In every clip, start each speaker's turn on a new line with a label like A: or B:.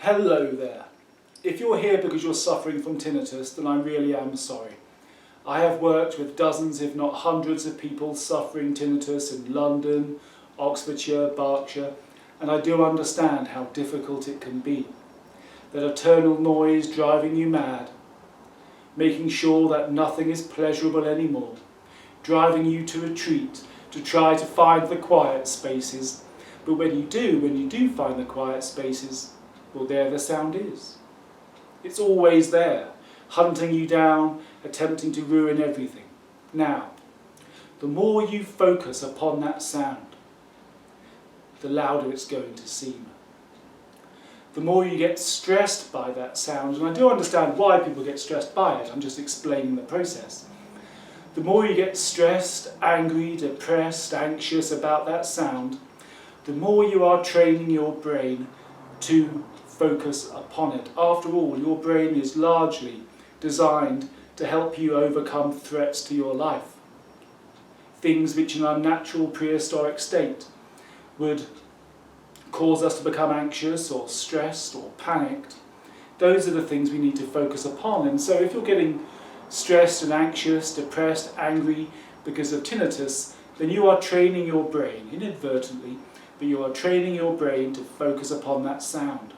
A: Hello there. If you're here because you're suffering from tinnitus, then I really am sorry. I have worked with dozens, if not hundreds of people suffering tinnitus in London, Oxfordshire, Berkshire, and I do understand how difficult it can be. That eternal noise driving you mad, making sure that nothing is pleasurable anymore, driving you to retreat, to try to find the quiet spaces, but when you do find the quiet spaces, well, there the sound is. It's always there, hunting you down, attempting to ruin everything. Now, the more you focus upon that sound, the louder it's going to seem. The more you get stressed by that sound, and I do understand why people get stressed by it, I'm just explaining the process. The more you get stressed, angry, depressed, anxious about that sound, the more you are training your brain to focus upon it. After all, your brain is largely designed to help you overcome threats to your life. Things which in our natural prehistoric state would cause us to become anxious or stressed or panicked. Those are the things we need to focus upon. And so if you're getting stressed and anxious, depressed, angry because of tinnitus, then you are training your brain, inadvertently, but you are training your brain to focus upon that sound.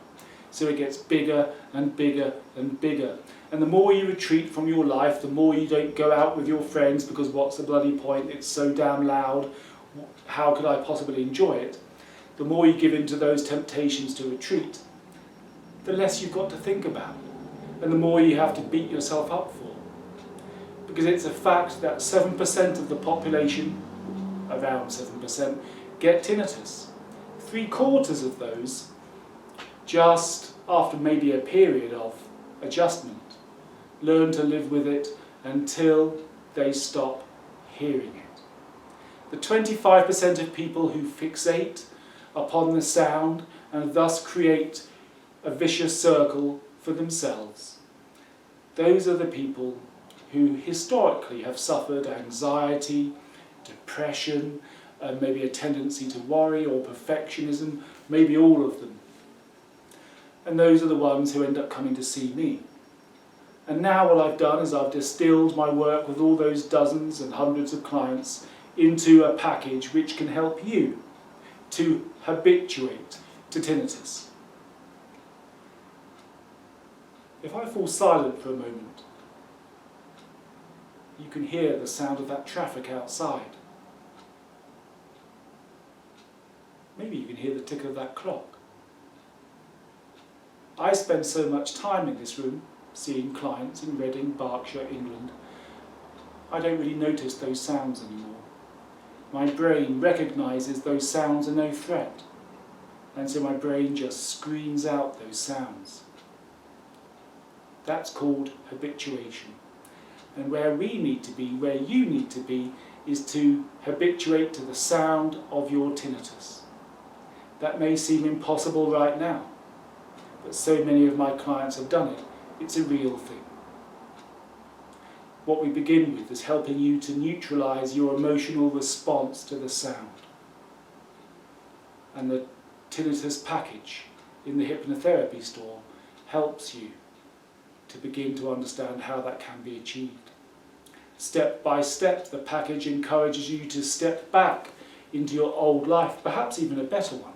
A: So it gets bigger and bigger and bigger. And the more you retreat from your life, the more you don't go out with your friends because what's the bloody point, it's so damn loud, how could I possibly enjoy it? The more you give in to those temptations to retreat, the less you've got to think about, and the more you have to beat yourself up for. Because it's a fact that 7% of the population, around 7%, get tinnitus. 3/4 of those, just after maybe a period of adjustment, learn to live with it until they stop hearing it. The 25% of people who fixate upon the sound and thus create a vicious circle for themselves, those are the people who historically have suffered anxiety, depression, maybe a tendency to worry or perfectionism, maybe all of them. And those are the ones who end up coming to see me. And now what I've done is I've distilled my work with all those dozens and hundreds of clients into a package which can help you to habituate to tinnitus. If I fall silent for a moment, you can hear the sound of that traffic outside. Maybe you can hear the tick of that clock. I spend so much time in this room seeing clients in Reading, Berkshire, England. I don't really notice those sounds anymore. My brain recognises those sounds are no threat, and so my brain just screens out those sounds. That's called habituation. And where we need to be, where you need to be, is to habituate to the sound of your tinnitus. That may seem impossible right now, but so many of my clients have done it. It's a real thing. What we begin with is helping you to neutralise your emotional response to the sound. And the Tinnitus Package in the Hypnotherapy store helps you to begin to understand how that can be achieved. Step by step, the package encourages you to step back into your old life, perhaps even a better one.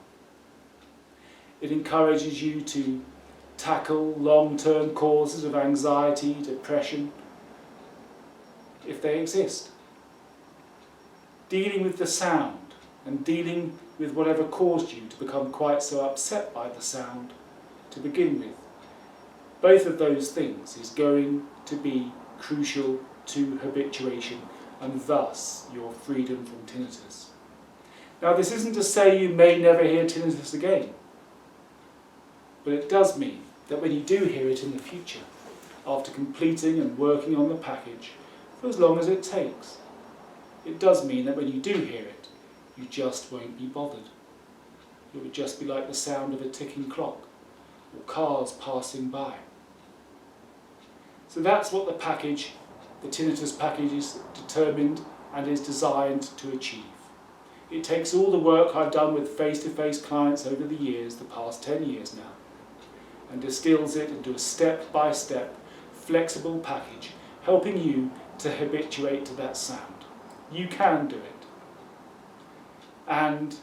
A: It encourages you to tackle long-term causes of anxiety, depression, if they exist. Dealing with the sound and dealing with whatever caused you to become quite so upset by the sound to begin with. Both of those things is going to be crucial to habituation and thus your freedom from tinnitus. Now, this isn't to say you may never hear tinnitus again, but it does mean that when you do hear it in the future, after completing and working on the package for as long as it takes, it does mean that when you do hear it, you just won't be bothered. It would just be like the sound of a ticking clock or cars passing by. So that's what the package, the Tinnitus Package, is determined and is designed to achieve. It takes all the work I've done with face-to-face clients over the years, the past 10 years now, and distills it into a step-by-step, flexible package, helping you to habituate to that sound. You can do it. And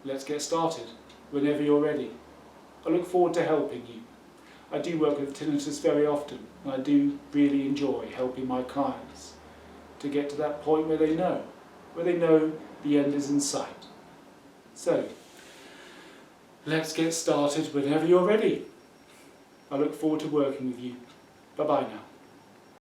A: let's get started whenever you're ready. I look forward to helping you. I do work with tinnitus very often, and I do really enjoy helping my clients to get to that point where they know the end is in sight. So, let's get started whenever you're ready. I look forward to working with you. Bye-bye now.